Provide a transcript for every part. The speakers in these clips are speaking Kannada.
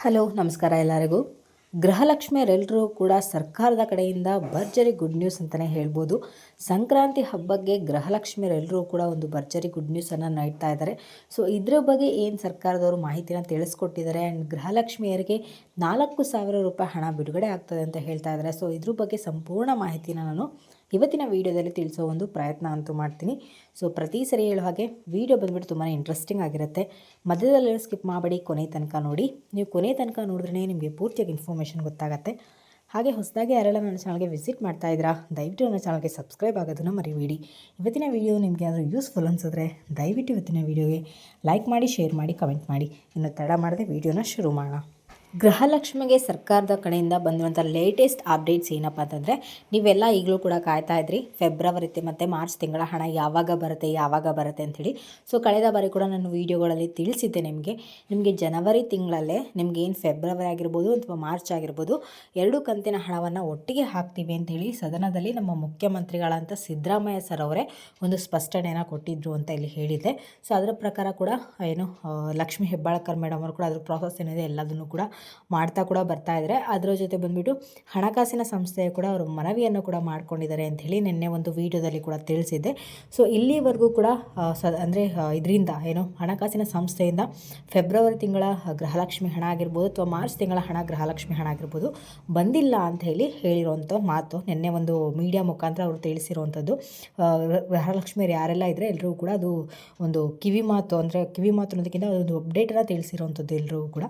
ಹಲೋ ನಮಸ್ಕಾರ ಎಲ್ಲರಿಗೂ. ಗೃಹಲಕ್ಷ್ಮಿಯರೆಲ್ಲರೂ ಕೂಡ ಸರ್ಕಾರದ ಕಡೆಯಿಂದ ಭರ್ಜರಿ ಗುಡ್ ನ್ಯೂಸ್ ಅಂತಲೇ ಹೇಳ್ಬೋದು. ಸಂಕ್ರಾಂತಿ ಹಬ್ಬಕ್ಕೆ ಗೃಹಲಕ್ಷ್ಮಿಯರೆಲ್ಲರೂ ಕೂಡ ಒಂದು ಭರ್ಜರಿ ಗುಡ್ ನ್ಯೂಸನ್ನು ನೀಡ್ತಾ ಇದ್ದಾರೆ. ಸೊ ಇದ್ರ ಬಗ್ಗೆ ಏನು ಸರ್ಕಾರದವರು ಮಾಹಿತಿನ ತಿಳಿಸ್ಕೊಟ್ಟಿದ್ದಾರೆ. ಆ್ಯಂಡ್ ಗೃಹಲಕ್ಷ್ಮಿಯರಿಗೆ 4,000 ರೂಪಾಯಿ ಹಣ ಬಿಡುಗಡೆ ಆಗ್ತದೆ ಅಂತ ಹೇಳ್ತಾ ಇದ್ದಾರೆ. ಸೊ ಇದ್ರ ಬಗ್ಗೆ ಸಂಪೂರ್ಣ ಮಾಹಿತಿನ ನಾನು ಇವತ್ತಿನ ವೀಡಿಯೋದಲ್ಲಿ ತಿಳಿಸೋ ಒಂದು ಪ್ರಯತ್ನ ಅಂತೂ ಮಾಡ್ತೀನಿ. ಸೊ ಪ್ರತಿ ಸರಿ ಹೇಳೋ ಹಾಗೆ ವೀಡಿಯೋ ಬಂದುಬಿಟ್ಟು ತುಂಬಾ ಇಂಟ್ರೆಸ್ಟಿಂಗ್ ಆಗಿರುತ್ತೆ. ಮಧ್ಯದಲ್ಲಿ ಸ್ಕಿಪ್ ಮಾಡಬೇಡಿ, ಕೊನೆ ತನಕ ನೋಡಿ. ನೀವು ಕೊನೆ ತನಕ ನೋಡಿದ್ರೆ ನಿಮಗೆ ಪೂರ್ತಿಯಾಗಿ ಇನ್ಫಾರ್ಮೇಷನ್ ಗೊತ್ತಾಗುತ್ತೆ. ಹಾಗೆ ಹೊಸದಾಗಿ ಯಾರೆಲ್ಲ ನನ್ನ ಚಾನಲ್ಗೆ ವಿಸಿಟ್ ಮಾಡ್ತಾ ಇದ್ದೀರಾ, ದಯವಿಟ್ಟು ನನ್ನ ಚಾನಲ್ಗೆ ಸಬ್ಸ್ಕ್ರೈಬ್ ಆಗೋದನ್ನು ಮರಿಬೇಡಿ. ಇವತ್ತಿನ ವೀಡಿಯೋ ನಿಮಗೆ ಯಾರು ಯೂಸ್ಫುಲ್ ಅನಿಸಿದ್ರೆ ದಯವಿಟ್ಟು ಇವತ್ತಿನ ವೀಡಿಯೋಗೆ ಲೈಕ್ ಮಾಡಿ, ಶೇರ್ ಮಾಡಿ, ಕಮೆಂಟ್ ಮಾಡಿ. ಇನ್ನು ತಡ ಮಾಡದೆ ವೀಡಿಯೋನ ಶುರು ಮಾಡೋಣ. ಗೃಹಲಕ್ಷ್ಮಿಗೆ ಸರ್ಕಾರದ ಕಡೆಯಿಂದ ಬಂದಿರುವಂಥ ಲೇಟೆಸ್ಟ್ ಅಪ್ಡೇಟ್ಸ್ ಏನಪ್ಪ ಅಂತಂದರೆ, ನೀವೆಲ್ಲ ಈಗಲೂ ಕೂಡ ಕಾಯ್ತಾ ಇದ್ರಿ ಫೆಬ್ರವರಿ ಮತ್ತು ಮಾರ್ಚ್ ತಿಂಗಳ ಹಣ ಯಾವಾಗ ಬರುತ್ತೆ ಅಂಥೇಳಿ. ಸೊ ಕಳೆದ ಬಾರಿ ಕೂಡ ನಾನು ವೀಡಿಯೋಗಳಲ್ಲಿ ತಿಳಿಸಿದ್ದೆ ನಿಮಗೆ ಜನವರಿ ತಿಂಗಳಲ್ಲೇ ನಿಮ್ಗೆ ಏನು ಫೆಬ್ರವರಿ ಆಗಿರ್ಬೋದು ಅಥವಾ ಮಾರ್ಚ್ ಆಗಿರ್ಬೋದು 2 ಕಂತಿನ ಹಣವನ್ನು ಒಟ್ಟಿಗೆ ಹಾಕ್ತೀವಿ ಅಂಥೇಳಿ ಸದನದಲ್ಲಿ ನಮ್ಮ ಮುಖ್ಯಮಂತ್ರಿಗಳಂತ ಸಿದ್ದರಾಮಯ್ಯ ಸರ್ ಅವರೇ ಒಂದು ಸ್ಪಷ್ಟನೆಯನ್ನು ಕೊಟ್ಟಿದ್ರು ಅಂತ ಇಲ್ಲಿ ಹೇಳಿದ್ದೆ. ಸೊ ಅದರ ಪ್ರಕಾರ ಕೂಡ ಲಕ್ಷ್ಮೀ ಹೆಬ್ಬಾಳ್ಕರ್ ಮೇಡಮ್ ಅವರು ಕೂಡ ಅದ್ರ ಪ್ರಾಸೆಸ್ ಏನಿದೆ ಎಲ್ಲದನ್ನು ಕೂಡ ಮಾಡ್ತಾ ಕೂಡ ಬರ್ತಾ ಇದ್ದಾರೆ. ಅದರ ಜೊತೆ ಬಂದುಬಿಟ್ಟು ಹಣಕಾಸಿನ ಸಂಸ್ಥೆಯು ಕೂಡ ಅವರು ಮನವಿಯನ್ನು ಕೂಡ ಮಾಡ್ಕೊಂಡಿದ್ದಾರೆ ಅಂಥೇಳಿ ನಿನ್ನೆ ಒಂದು ವೀಡಿಯೋದಲ್ಲಿ ಕೂಡ ತಿಳಿಸಿದ್ದೆ. ಸೊ ಇಲ್ಲಿವರೆಗೂ ಕೂಡ ಇದರಿಂದ ಹಣಕಾಸಿನ ಸಂಸ್ಥೆಯಿಂದ ಫೆಬ್ರವರಿ ತಿಂಗಳ ಗೃಹಲಕ್ಷ್ಮಿ ಹಣ ಆಗಿರ್ಬೋದು ಅಥವಾ ಮಾರ್ಚ್ ತಿಂಗಳ ಗೃಹಲಕ್ಷ್ಮಿ ಹಣ ಆಗಿರ್ಬೋದು ಬಂದಿಲ್ಲ ಅಂತ ಹೇಳಿರುವಂಥ ಮಾತು ನಿನ್ನೆ ಒಂದು ಮೀಡಿಯಾ ಮುಖಾಂತರ ಅವರು ತಿಳಿಸಿರುವಂಥದ್ದು. ಗೃಹಲಕ್ಷ್ಮಿಯರು ಯಾರೆಲ್ಲ ಇದ್ದರೆ ಎಲ್ಲರಿಗೂ ಕೂಡ ಅದು ಒಂದು ಕಿವಿ ಮಾತು ಅನ್ನೋದಕ್ಕಿಂತ ಒಂದು ಅಪ್ಡೇಟನ್ನು ತಿಳಿಸಿರುವಂಥದ್ದು ಎಲ್ಲರಿಗೂ ಕೂಡ.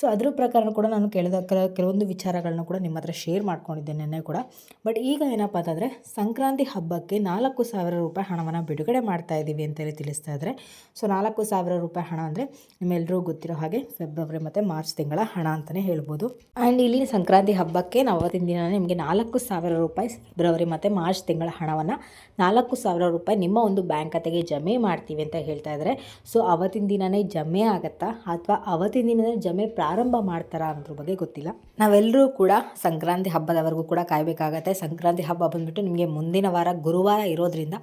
ಸೊ ಅದ್ರ ಪ್ರಕಾರ ಕೂಡ ನಾನು ಕೆಲವೊಂದು ವಿಚಾರಗಳನ್ನ ಕೂಡ ನಿಮ್ಮ ಹತ್ರ ಶೇರ್ ಮಾಡ್ಕೊಂಡಿದ್ದೆ ನಿನ್ನೆ ಕೂಡ. ಬಟ್ ಈಗ ಏನಪ್ಪ ಅಂತಂದರೆ, ಸಂಕ್ರಾಂತಿ ಹಬ್ಬಕ್ಕೆ 4,000 ರೂಪಾಯಿ ಹಣವನ್ನು ಬಿಡುಗಡೆ ಮಾಡ್ತಾ ಇದ್ದೀವಿ ಅಂತೇಳಿ ತಿಳಿಸ್ತಾ ಇದ್ದಾರೆ. ಸೊ 4,000 ರೂಪಾಯಿ ಹಣ ಅಂದರೆ ನಿಮ್ಮೆಲ್ಲರಿಗೂ ಗೊತ್ತಿರೋ ಹಾಗೆ ಫೆಬ್ರವರಿ ಮತ್ತು ಮಾರ್ಚ್ ತಿಂಗಳ ಹಣ ಅಂತಲೇ ಹೇಳ್ಬೋದು. ಆ್ಯಂಡ್ ಇಲ್ಲಿ ಸಂಕ್ರಾಂತಿ ಹಬ್ಬಕ್ಕೆ ನಾವು ಅವತ್ತಿನ ದಿನ ನಿಮಗೆ 4,000 ರೂಪಾಯಿ ಫೆಬ್ರವರಿ ಮತ್ತು ಮಾರ್ಚ್ ತಿಂಗಳ ಹಣವನ್ನು 4,000 ರೂಪಾಯಿ ನಿಮ್ಮ ಒಂದು ಬ್ಯಾಂಕ್ ಖಾತೆಗೆ ಜಮೆ ಮಾಡ್ತೀವಿ ಅಂತ ಹೇಳ್ತಾ ಇದ್ದಾರೆ. ಸೊ ಅವತ್ತಿನ ದಿನವೇ ಜಮೆ ಆಗುತ್ತಾ ಅಥವಾ ಅವತ್ತಿನ ದಿನವೇ ಜಮೆ ಪ್ರಾರಂಭ ಮಾಡ್ತಾರಾ ಅನ್ನೋದ್ರ ಬಗ್ಗೆ ಗೊತ್ತಿಲ್ಲ. ನಾವೆಲ್ಲರೂ ಕೂಡ ಸಂಕ್ರಾಂತಿ ಹಬ್ಬದವರೆಗೂ ಕೂಡ ಕಾಯಬೇಕಾಗತ್ತೆ. ಸಂಕ್ರಾಂತಿ ಹಬ್ಬ ಬಂದುಬಿಟ್ಟು ನಿಮಗೆ ಮುಂದಿನ ವಾರ ಗುರುವಾರ ಇರೋದ್ರಿಂದ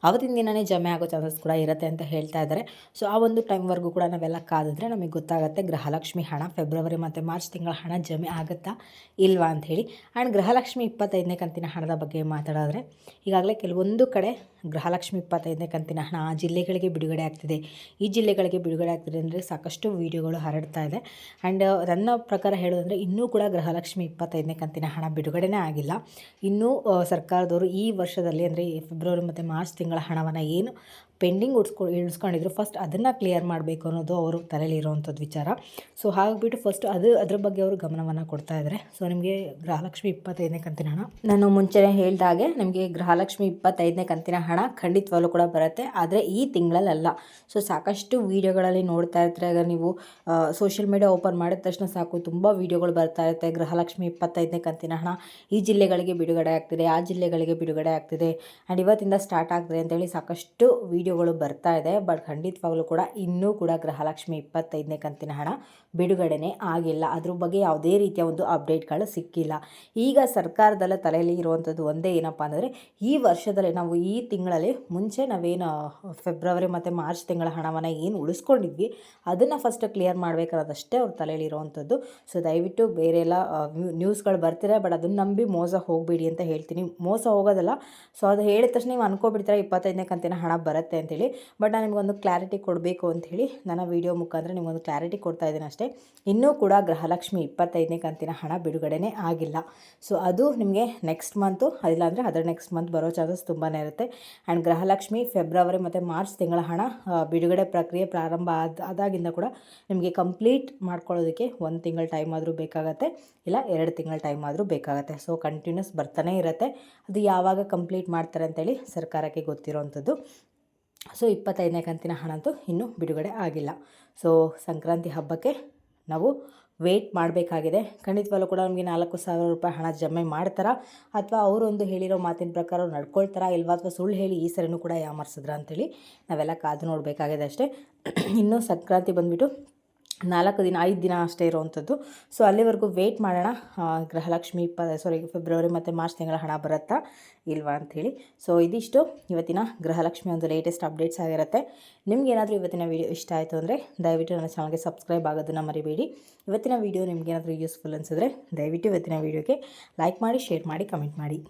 ಅವತ್ತಿನ ದಿನವೇ ಜಮೆ ಆಗೋ ಚಾನ್ಸಸ್ ಕೂಡ ಇರುತ್ತೆ ಅಂತ ಹೇಳ್ತಾ ಇದ್ದಾರೆ. ಸೊ ಆ ಒಂದು ಟೈಮ್ವರೆಗೂ ಕೂಡ ನಾವೆಲ್ಲ ಕಾದಿದ್ರೆ ನಮಗೆ ಗೊತ್ತಾಗುತ್ತೆ ಗೃಹಲಕ್ಷ್ಮಿ ಹಣ ಫೆಬ್ರವರಿ ಮತ್ತು ಮಾರ್ಚ್ ತಿಂಗಳ ಹಣ ಜಮೆ ಆಗುತ್ತಾ ಇಲ್ವಾ ಅಂಥೇಳಿ. ಆ್ಯಂಡ್ ಗೃಹಲಕ್ಷ್ಮಿ 25ನೇ ಕಂತಿನ ಹಣದ ಬಗ್ಗೆ ಮಾತಾಡಿದ್ರೆ, ಈಗಾಗಲೇ ಕೆಲವೊಂದು ಕಡೆ ಗೃಹಲಕ್ಷ್ಮಿ 25ನೇ ಕಂತಿನ ಹಣ ಆ ಜಿಲ್ಲೆಗಳಿಗೆ ಬಿಡುಗಡೆ ಆಗ್ತಿದೆ, ಈ ಜಿಲ್ಲೆಗಳಿಗೆ ಬಿಡುಗಡೆ ಆಗ್ತಿದೆ ಅಂದರೆ ಸಾಕಷ್ಟು ವೀಡಿಯೋಗಳು ಹರಡ್ತಾ ಇದೆ. ಆ್ಯಂಡ್ ನನ್ನ ಪ್ರಕಾರ ಹೇಳೋದಂದರೆ ಇನ್ನೂ ಕೂಡ ಗೃಹಲಕ್ಷ್ಮಿ 25ನೇ ಕಂತಿನ ಹಣ ಬಿಡುಗಡೆನೇ ಆಗಿಲ್ಲ. ಇನ್ನೂ ಸರ್ಕಾರದವರು ಈ ವರ್ಷದಲ್ಲಿ ಅಂದರೆ ಫೆಬ್ರವರಿ ಮತ್ತು ಮಾರ್ಚ್ ತಿಂಗಳ ಹಣವನ್ನು ಏನು ಪೆಂಡಿಂಗ್ ಇಳಿಸ್ಕೊಂಡಿದ್ರು ಫಸ್ಟ್ ಅದನ್ನು ಕ್ಲಿಯರ್ ಮಾಡಬೇಕು ಅನ್ನೋದು ಅವರು ತಲೆಯಲ್ಲಿರುವಂಥದ್ದು ವಿಚಾರ. ಸೊ ಹಾಗಿಬಿಟ್ಟು ಫಸ್ಟ್ ಅದ್ರ ಬಗ್ಗೆ ಅವರು ಗಮನವನ್ನು ಕೊಡ್ತಾ ಇದ್ದಾರೆ. ಸೊ ನಿಮಗೆ ಗೃಹಲಕ್ಷ್ಮಿ 25ನೇ ಕಂತಿನ ಹಣ ನಾನು ಮುಂಚೆನೇ ಹೇಳಿದಾಗೆ ನಿಮಗೆ ಗೃಹಲಕ್ಷ್ಮಿ 25ನೇ ಕಂತಿನ ಹಣ ಖಂಡಿತವಾಗ್ಲೂ ಕೂಡ ಬರುತ್ತೆ, ಆದರೆ ಈ ತಿಂಗಳಲ್ಲ. ಸೊ ಸಾಕಷ್ಟು ವೀಡಿಯೋಗಳಲ್ಲಿ ನೋಡ್ತಾ ಇರ್ತಾರೆ. ಆಗ ನೀವು ಸೋಷಿಯಲ್ ಮೀಡಿಯಾ ಓಪನ್ ಮಾಡಿದ ತಕ್ಷಣ ಸಾಕು ತುಂಬ ವೀಡಿಯೋಗಳು ಬರ್ತಾ ಇರುತ್ತೆ. ಗೃಹಲಕ್ಷ್ಮಿ 25ನೇ ಕಂತಿನ ಹಣ ಈ ಜಿಲ್ಲೆಗಳಿಗೆ ಬಿಡುಗಡೆ ಆಗ್ತಿದೆ, ಆ ಜಿಲ್ಲೆಗಳಿಗೆ ಬಿಡುಗಡೆ ಆಗ್ತಿದೆ, ಆ್ಯಂಡ್ ಇವತ್ತಿಂದ ಸ್ಟಾರ್ಟ್ ಆಗ್ತದೆ ಅಂತೇಳಿ ಸಾಕಷ್ಟು ವಿಡಿಯೋಗಳು ಬರ್ತಾ ಇದೆ. ಬಟ್ ಖಂಡಿತವಾಗ್ಲೂ ಕೂಡ ಇನ್ನೂ ಕೂಡ ಗೃಹಲಕ್ಷ್ಮಿ 25ನೇ ಕಂತಿನ ಹಣ ಬಿಡುಗಡೆನೇ ಆಗಿಲ್ಲ. ಅದ್ರ ಬಗ್ಗೆ ಯಾವುದೇ ರೀತಿಯ ಒಂದು ಅಪ್ಡೇಟ್ಗಳು ಸಿಕ್ಕಿಲ್ಲ. ಈಗ ಸರ್ಕಾರದಲ್ಲ ತಲೆಯಲ್ಲಿ ಇರುವಂಥದ್ದು ಒಂದೇ ಏನಪ್ಪ ಅಂದರೆ, ಈ ವರ್ಷದಲ್ಲಿ ನಾವು ಈ ತಿಂಗಳಲ್ಲಿ ಮುಂಚೆ ನಾವೇನು ಫೆಬ್ರವರಿ ಮತ್ತು ಮಾರ್ಚ್ ತಿಂಗಳ ಹಣವನ್ನು ಏನು ಉಳಿಸ್ಕೊಂಡಿದ್ವಿ ಅದನ್ನು ಫಸ್ಟ್ ಕ್ಲಿಯರ್ ಮಾಡಬೇಕನ್ನೋದಷ್ಟೇ ಅವ್ರ ತಲೆಯಲ್ಲಿ ಇರುವಂಥದ್ದು. ಸೊ ದಯವಿಟ್ಟು ಬೇರೆ ಎಲ್ಲ ನ್ಯೂಸ್ಗಳು ಬರ್ತಿದೆ, ಬಟ್ ಅದನ್ನು ನಂಬಿ ಮೋಸ ಹೋಗಬೇಡಿ ಅಂತ ಹೇಳ್ತೀನಿ. ಮೋಸ ಹೋಗೋದಲ್ಲ, ಸೊ ಅದು ಹೇಳಿದ ತಕ್ಷಣ ನೀವು ಅನ್ಕೊಬಿಡ್ತಾರೆ 25ನೇ ಕಂತಿನ ಹಣ ಬರುತ್ತೆ ಅಂತೇಳಿ. ಬಟ್ ನಾನು ನಿಮಗೊಂದು ಕ್ಲಾರಿಟಿ ಕೊಡಬೇಕು ಅಂಥೇಳಿ ನನ್ನ ವೀಡಿಯೋ ಮುಖಾಂತರ ನಿಮಗೊಂದು ಕ್ಲಾರಿಟಿ ಕೊಡ್ತಾ ಇದ್ದೀನಿ ಅಷ್ಟೇ. ಇನ್ನೂ ಕೂಡ ಗೃಹಲಕ್ಷ್ಮಿ 25ನೇ ಕಂತಿನ ಹಣ ಬಿಡುಗಡೆನೇ ಆಗಿಲ್ಲ. ಸೊ ಅದು ನಿಮಗೆ ನೆಕ್ಸ್ಟ್ ಮಂತು ಇಲ್ಲ ಅಂದರೆ ಅದರ ನೆಕ್ಸ್ಟ್ ಮಂತ್ ಬರೋ ಚಾನ್ಸಸ್ ತುಂಬಾ ಇರುತ್ತೆ. ಆ್ಯಂಡ್ ಗೃಹಲಕ್ಷ್ಮಿ ಫೆಬ್ರವರಿ ಮತ್ತು ಮಾರ್ಚ್ ತಿಂಗಳ ಹಣ ಬಿಡುಗಡೆ ಪ್ರಕ್ರಿಯೆ ಪ್ರಾರಂಭ ಆದಾಗಿಂದ ಕೂಡ ನಿಮಗೆ ಕಂಪ್ಲೀಟ್ ಮಾಡ್ಕೊಳ್ಳೋದಕ್ಕೆ 1 ತಿಂಗಳ ಟೈಮ್ ಆದರೂ ಬೇಕಾಗತ್ತೆ, ಇಲ್ಲ 2 ತಿಂಗಳ ಟೈಮ್ ಆದರೂ ಬೇಕಾಗತ್ತೆ. ಸೊ ಕಂಟಿನ್ಯೂಸ್ ಬರ್ತಾನೆ ಇರುತ್ತೆ. ಅದು ಯಾವಾಗ ಕಂಪ್ಲೀಟ್ ಮಾಡ್ತಾರೆ ಅಂತೇಳಿ ಸರ್ಕಾರಕ್ಕೆ ಗೊತ್ತಿರೋವಂಥದ್ದು. ಸೊ 25ನೇ ಕಂತಿನ ಹಣ ಅಂತೂ ಇನ್ನೂ ಬಿಡುಗಡೆ ಆಗಿಲ್ಲ. ಸೊ ಸಂಕ್ರಾಂತಿ ಹಬ್ಬಕ್ಕೆ ನಾವು ವೇಟ್ ಮಾಡಬೇಕಾಗಿದೆ. ಖಂಡಿತವಾಗ್ಲೂ ಕೂಡ ನಮಗೆ 4,000 ರೂಪಾಯಿ ಹಣ ಜಮೆ ಮಾಡ್ತಾರಾ ಅಥವಾ ಅವರೊಂದು ಹೇಳಿರೋ ಮಾತಿನ ಪ್ರಕಾರ ಅವ್ರು ನಡ್ಕೊಳ್ತಾರಾ ಇಲ್ವಾ, ಅಥವಾ ಸುಳ್ಳು ಹೇಳಿ ಈ ಸರಿನೂ ಕೂಡ ಯಾಮರ್ಸಿದ್ರಾ ಅಂತೇಳಿ ನಾವೆಲ್ಲ ಕಾದು ನೋಡಬೇಕಾಗಿದೆ ಅಷ್ಟೇ. ಇನ್ನೂ ಸಂಕ್ರಾಂತಿ ಬಂದುಬಿಟ್ಟು 5 ದಿನ ಅಷ್ಟೇ ಇರುವಂಥದ್ದು. ಸೊ ಅಲ್ಲಿವರೆಗೂ ವೆಯ್ಟ್ ಮಾಡೋಣ, ಗೃಹಲಕ್ಷ್ಮಿ ಫೆಬ್ರವರಿ ಮತ್ತು ಮಾರ್ಚ್ ತಿಂಗಳ ಹಣ ಬರುತ್ತಾ ಇಲ್ವಾ ಅಂಥೇಳಿ. ಸೊ ಇದಿಷ್ಟು ಇವತ್ತಿನ ಗೃಹಲಕ್ಷ್ಮಿ ಒಂದು ಲೇಟೆಸ್ಟ್ ಅಪ್ಡೇಟ್ಸ್ ಆಗಿರುತ್ತೆ. ನಿಮಗೇನಾದರೂ ಇವತ್ತಿನ ವೀಡಿಯೋ ಇಷ್ಟ ಆಯಿತು ಅಂದರೆ ದಯವಿಟ್ಟು ನನ್ನ ಚಾನಲ್ಗೆ ಸಬ್ಸ್ಕ್ರೈಬ್ ಆಗೋದನ್ನು ಮರಿಬೇಡಿ. ಇವತ್ತಿನ ವೀಡಿಯೋ ನಿಮಗೇನಾದರೂ ಯೂಸ್ಫುಲ್ ಅನಿಸಿದ್ರೆ ದಯವಿಟ್ಟು ಇವತ್ತಿನ ವೀಡಿಯೋಗೆ ಲೈಕ್ ಮಾಡಿ, ಶೇರ್ ಮಾಡಿ, ಕಮೆಂಟ್ ಮಾಡಿ.